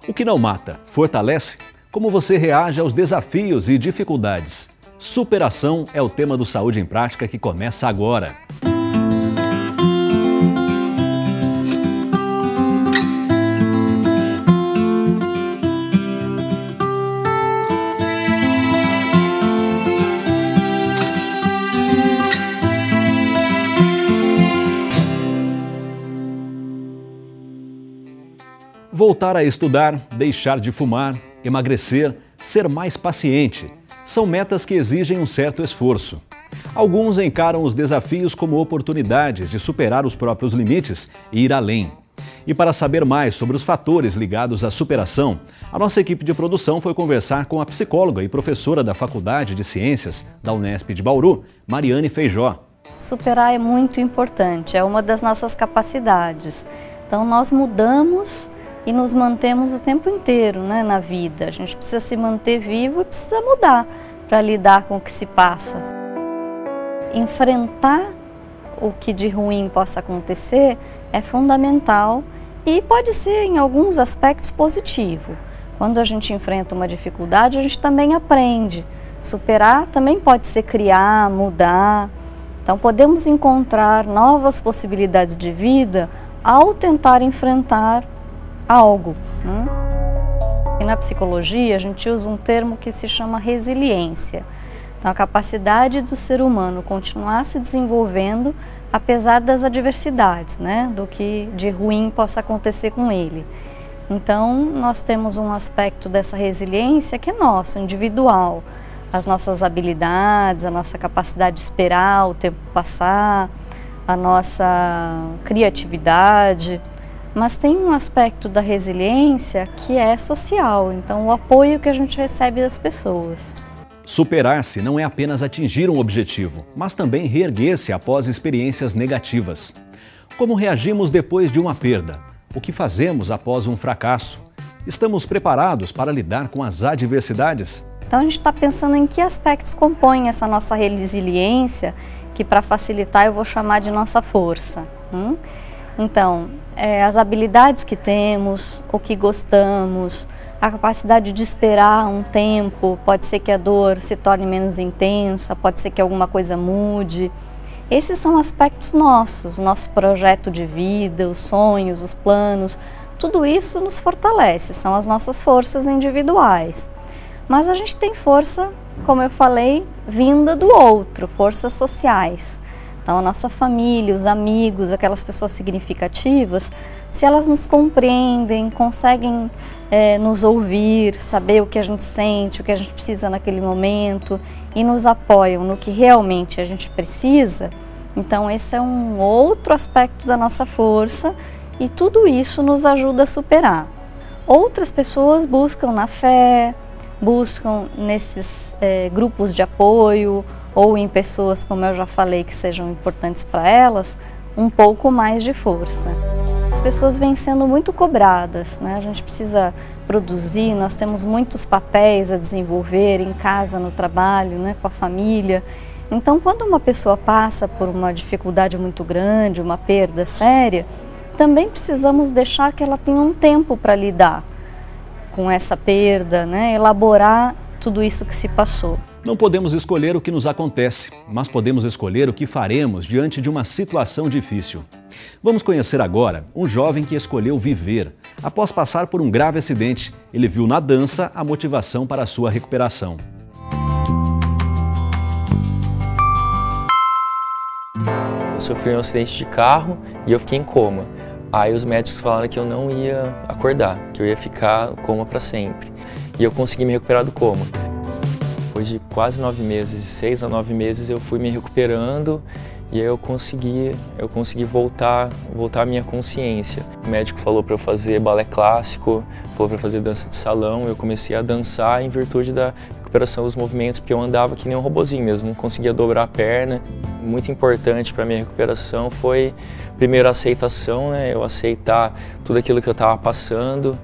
O que não mata, fortalece? Como você reage aos desafios e dificuldades? Superação é o tema do Saúde em Prática que começa agora. Voltar a estudar, deixar de fumar, emagrecer, ser mais paciente, são metas que exigem um certo esforço. Alguns encaram os desafios como oportunidades de superar os próprios limites e ir além. E para saber mais sobre os fatores ligados à superação, a nossa equipe de produção foi conversar com a psicóloga e professora da Faculdade de Ciências da Unesp de Bauru, Mariane Feijó. Superar é muito importante, é uma das nossas capacidades. Então nós mudamos e nos mantemos o tempo inteiro, né, na vida. A gente precisa se manter vivo e precisa mudar para lidar com o que se passa. Enfrentar o que de ruim possa acontecer é fundamental e pode ser em alguns aspectos positivo. Quando a gente enfrenta uma dificuldade, a gente também aprende. Superar também pode ser criar, mudar. Então podemos encontrar novas possibilidades de vida ao tentar enfrentar algo, né? E na psicologia a gente usa um termo que se chama resiliência. Então a capacidade do ser humano continuar se desenvolvendo apesar das adversidades, né? Do que de ruim possa acontecer com ele. Então nós temos um aspecto dessa resiliência que é nosso, individual. As nossas habilidades, a nossa capacidade de esperar o tempo passar, a nossa criatividade. Mas tem um aspecto da resiliência que é social, então o apoio que a gente recebe das pessoas. Superar-se não é apenas atingir um objetivo, mas também reerguer-se após experiências negativas. Como reagimos depois de uma perda? O que fazemos após um fracasso? Estamos preparados para lidar com as adversidades? Então a gente está pensando em que aspectos compõem essa nossa resiliência, que para facilitar eu vou chamar de nossa força. Então, as habilidades que temos, o que gostamos, a capacidade de esperar um tempo, pode ser que a dor se torne menos intensa, pode ser que alguma coisa mude. Esses são aspectos nossos, nosso projeto de vida, os sonhos, os planos, tudo isso nos fortalece, são as nossas forças individuais. Mas a gente tem força, como eu falei, vinda do outro, forças sociais. Então a nossa família, os amigos, aquelas pessoas significativas, se elas nos compreendem, conseguem nos ouvir, saber o que a gente sente, o que a gente precisa naquele momento e nos apoiam no que realmente a gente precisa, então esse é um outro aspecto da nossa força e tudo isso nos ajuda a superar. Outras pessoas buscam na fé, buscam nesses grupos de apoio, ou em pessoas, como eu já falei, que sejam importantes para elas, um pouco mais de força. As pessoas vêm sendo muito cobradas, né? A gente precisa produzir, nós temos muitos papéis a desenvolver em casa, no trabalho, né? Com a família. Então, quando uma pessoa passa por uma dificuldade muito grande, uma perda séria, também precisamos deixar que ela tenha um tempo para lidar com essa perda, né? Elaborar tudo isso que se passou. Não podemos escolher o que nos acontece, mas podemos escolher o que faremos diante de uma situação difícil. Vamos conhecer agora um jovem que escolheu viver. Após passar por um grave acidente, ele viu na dança a motivação para a sua recuperação. Eu sofri um acidente de carro e eu fiquei em coma. Aí os médicos falaram que eu não ia acordar, que eu ia ficar no coma para sempre. E eu consegui me recuperar do coma. Depois de quase 9 meses, 6 a 9 meses, eu fui me recuperando e aí eu consegui voltar à minha consciência. O médico falou para eu fazer balé clássico, falou para fazer dança de salão. Eu comecei a dançar em virtude da recuperação dos movimentos, porque eu andava que nem um robozinho mesmo, não conseguia dobrar a perna. Muito importante para a minha recuperação foi, primeiro, a aceitação, né? Eu aceitar tudo aquilo que eu estava passando.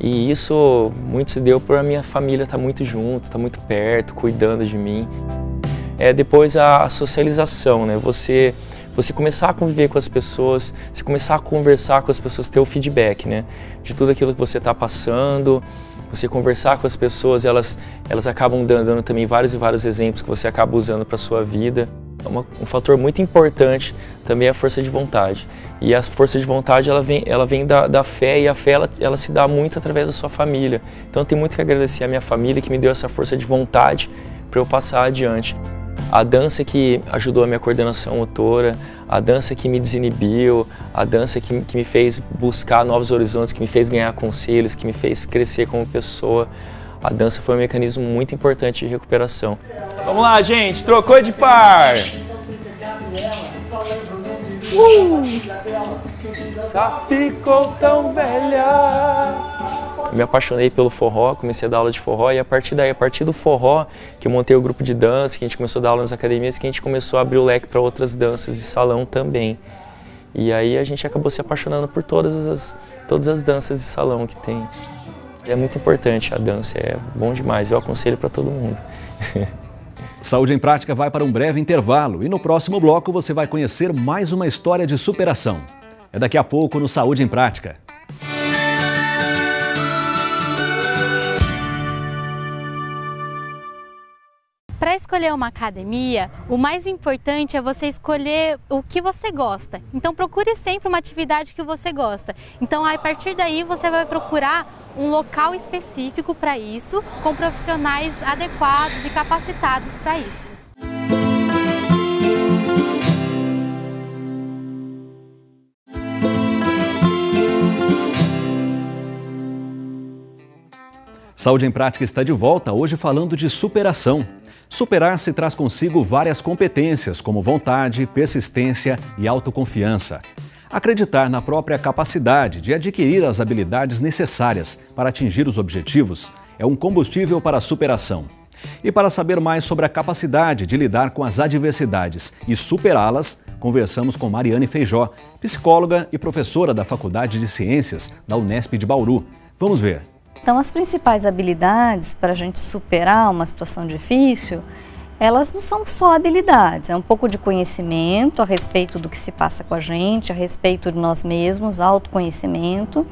E isso muito se deu por a minha família estar muito junto, estar muito perto, cuidando de mim. Depois a socialização, né? Você você começar a conviver com as pessoas, você começar a conversar com as pessoas, ter o feedback, né, de tudo aquilo que você está passando, você conversar com as pessoas, elas acabam dando também vários e vários exemplos que você acaba usando para a sua vida. Um fator muito importante também é a força de vontade. E a força de vontade ela vem da fé, e a fé ela se dá muito através da sua família. Então eu tenho muito que agradecer a minha família que me deu essa força de vontade para eu passar adiante. A dança que ajudou a minha coordenação motora, a dança que me desinibiu, a dança que me fez buscar novos horizontes, que me fez ganhar conselhos, que me fez crescer como pessoa. A dança foi um mecanismo muito importante de recuperação. Vamos lá, gente, trocou de par! Só ficou tão velha! Eu me apaixonei pelo forró, comecei a dar aula de forró e a partir daí, a partir do forró, que eu montei o grupo de dança, que a gente começou a dar aula nas academias, que a gente começou a abrir o leque para outras danças de salão também. E aí a gente acabou se apaixonando por todas as danças de salão que tem. É muito importante a dança, é bom demais, eu aconselho para todo mundo. Saúde em Prática vai para um breve intervalo e no próximo bloco você vai conhecer mais uma história de superação. É daqui a pouco no Saúde em Prática. Para escolher uma academia, o mais importante é você escolher o que você gosta. Então procure sempre uma atividade que você gosta. Então a partir daí você vai procurar um local específico para isso, com profissionais adequados e capacitados para isso. Saúde em Prática está de volta, hoje falando de superação. Superar-se traz consigo várias competências, como vontade, persistência e autoconfiança. Acreditar na própria capacidade de adquirir as habilidades necessárias para atingir os objetivos é um combustível para a superação. E para saber mais sobre a capacidade de lidar com as adversidades e superá-las, conversamos com Mariane Feijó, psicóloga e professora da Faculdade de Ciências da Unesp de Bauru. Vamos ver. Então, as principais habilidades para a gente superar uma situação difícil, elas não são só habilidades, é um pouco de conhecimento a respeito do que se passa com a gente, a respeito de nós mesmos, autoconhecimento,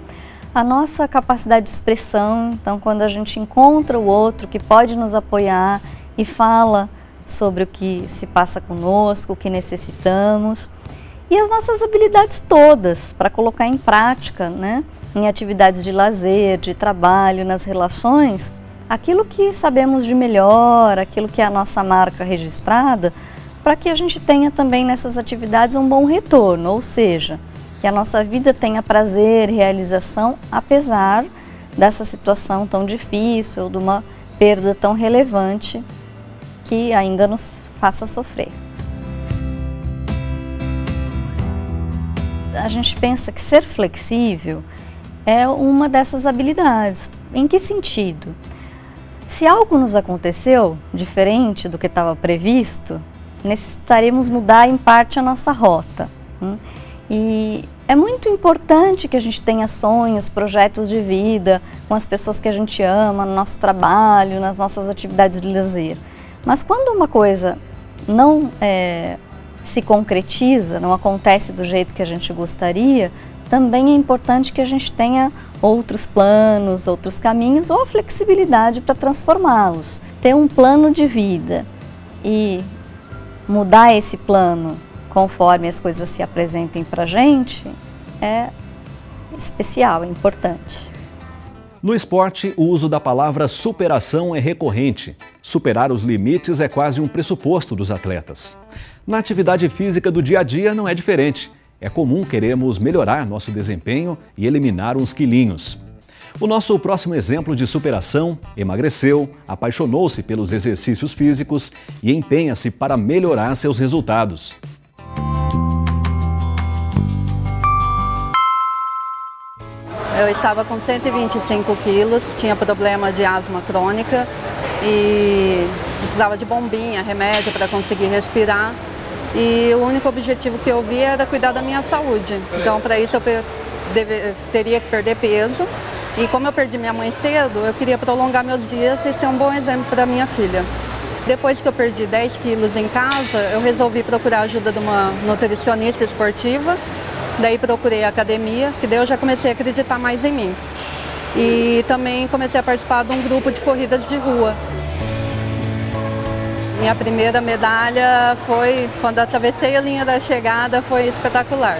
a nossa capacidade de expressão. Então, quando a gente encontra o outro que pode nos apoiar e fala sobre o que se passa conosco, o que necessitamos, e as nossas habilidades todas para colocar em prática, né? Em atividades de lazer, de trabalho, nas relações, aquilo que sabemos de melhor, aquilo que é a nossa marca registrada, para que a gente tenha também nessas atividades um bom retorno, ou seja, que a nossa vida tenha prazer, realização, apesar dessa situação tão difícil, de uma perda tão relevante que ainda nos faça sofrer. A gente pensa que ser flexível é uma dessas habilidades. Em que sentido? Se algo nos aconteceu diferente do que estava previsto, necessitaremos mudar em parte a nossa rota. E é muito importante que a gente tenha sonhos, projetos de vida com as pessoas que a gente ama, no nosso trabalho, nas nossas atividades de lazer. Mas quando uma coisa não se concretiza, não acontece do jeito que a gente gostaria, também é importante que a gente tenha outros planos, outros caminhos ou a flexibilidade para transformá-los. Ter um plano de vida e mudar esse plano conforme as coisas se apresentem para a gente é especial, é importante. No esporte, o uso da palavra superação é recorrente. Superar os limites é quase um pressuposto dos atletas. Na atividade física do dia a dia não é diferente. É comum queremos melhorar nosso desempenho e eliminar uns quilinhos. O nosso próximo exemplo de superação emagreceu, apaixonou-se pelos exercícios físicos e empenha-se para melhorar seus resultados. Eu estava com 125 quilos, tinha problema de asma crônica e precisava de bombinha, remédio para conseguir respirar. E o único objetivo que eu vi era cuidar da minha saúde. Então, para isso, eu teria que perder peso. E como eu perdi minha mãe cedo, eu queria prolongar meus dias e ser um bom exemplo para minha filha. Depois que eu perdi 10 quilos em casa, eu resolvi procurar a ajuda de uma nutricionista esportiva. Daí procurei a academia, que daí eu já comecei a acreditar mais em mim. E também comecei a participar de um grupo de corridas de rua. Minha primeira medalha foi, quando atravessei a linha da chegada, foi espetacular.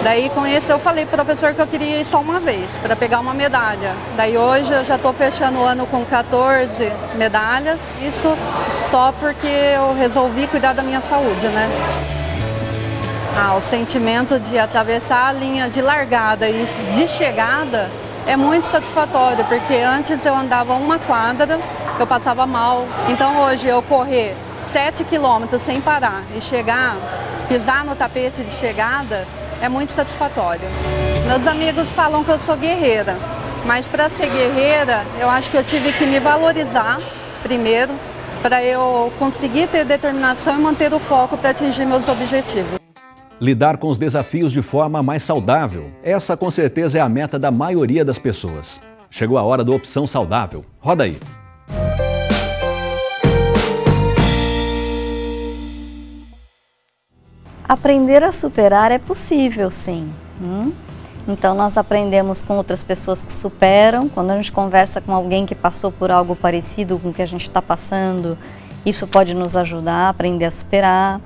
Daí com isso eu falei pro professor que eu queria ir só uma vez, para pegar uma medalha. Daí hoje eu já estou fechando o ano com 14 medalhas, isso só porque eu resolvi cuidar da minha saúde, né? O sentimento de atravessar a linha de largada e de chegada é muito satisfatório, porque antes eu andava uma quadra, eu passava mal. Então hoje eu correr 7 quilômetros sem parar e chegar, pisar no tapete de chegada, é muito satisfatório. Meus amigos falam que eu sou guerreira, mas para ser guerreira, eu acho que eu tive que me valorizar primeiro, para eu conseguir ter determinação e manter o foco para atingir meus objetivos. Lidar com os desafios de forma mais saudável. Essa com certeza é a meta da maioria das pessoas. Chegou a hora da opção saudável. Roda aí. Aprender a superar é possível, sim. Então nós aprendemos com outras pessoas que superam. Quando a gente conversa com alguém que passou por algo parecido com o que a gente está passando, isso pode nos ajudar a aprender a superar.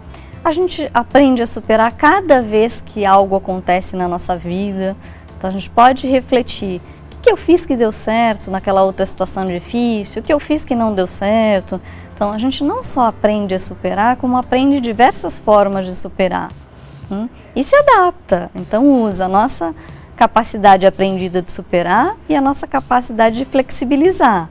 A gente aprende a superar cada vez que algo acontece na nossa vida. Então a gente pode refletir, o que eu fiz que deu certo naquela outra situação difícil, o que eu fiz que não deu certo. Então a gente não só aprende a superar, como aprende diversas formas de superar. E se adapta, então usa a nossa capacidade aprendida de superar e a nossa capacidade de flexibilizar.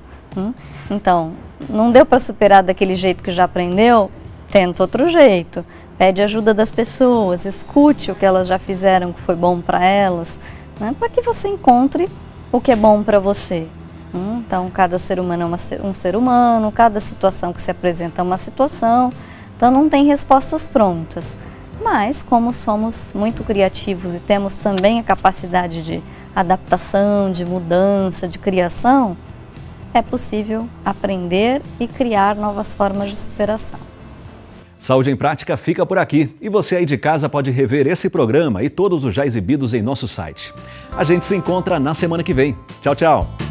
Então, não deu para superar daquele jeito que já aprendeu? Tenta outro jeito, pede ajuda das pessoas, escute o que elas já fizeram que foi bom para elas, né, para que você encontre o que é bom para você. Então, cada ser humano é um ser humano, cada situação que se apresenta é uma situação, então não tem respostas prontas. Mas, como somos muito criativos e temos também a capacidade de adaptação, de mudança, de criação, é possível aprender e criar novas formas de superação. Saúde em Prática fica por aqui e você aí de casa pode rever esse programa e todos os já exibidos em nosso site. A gente se encontra na semana que vem. Tchau, tchau!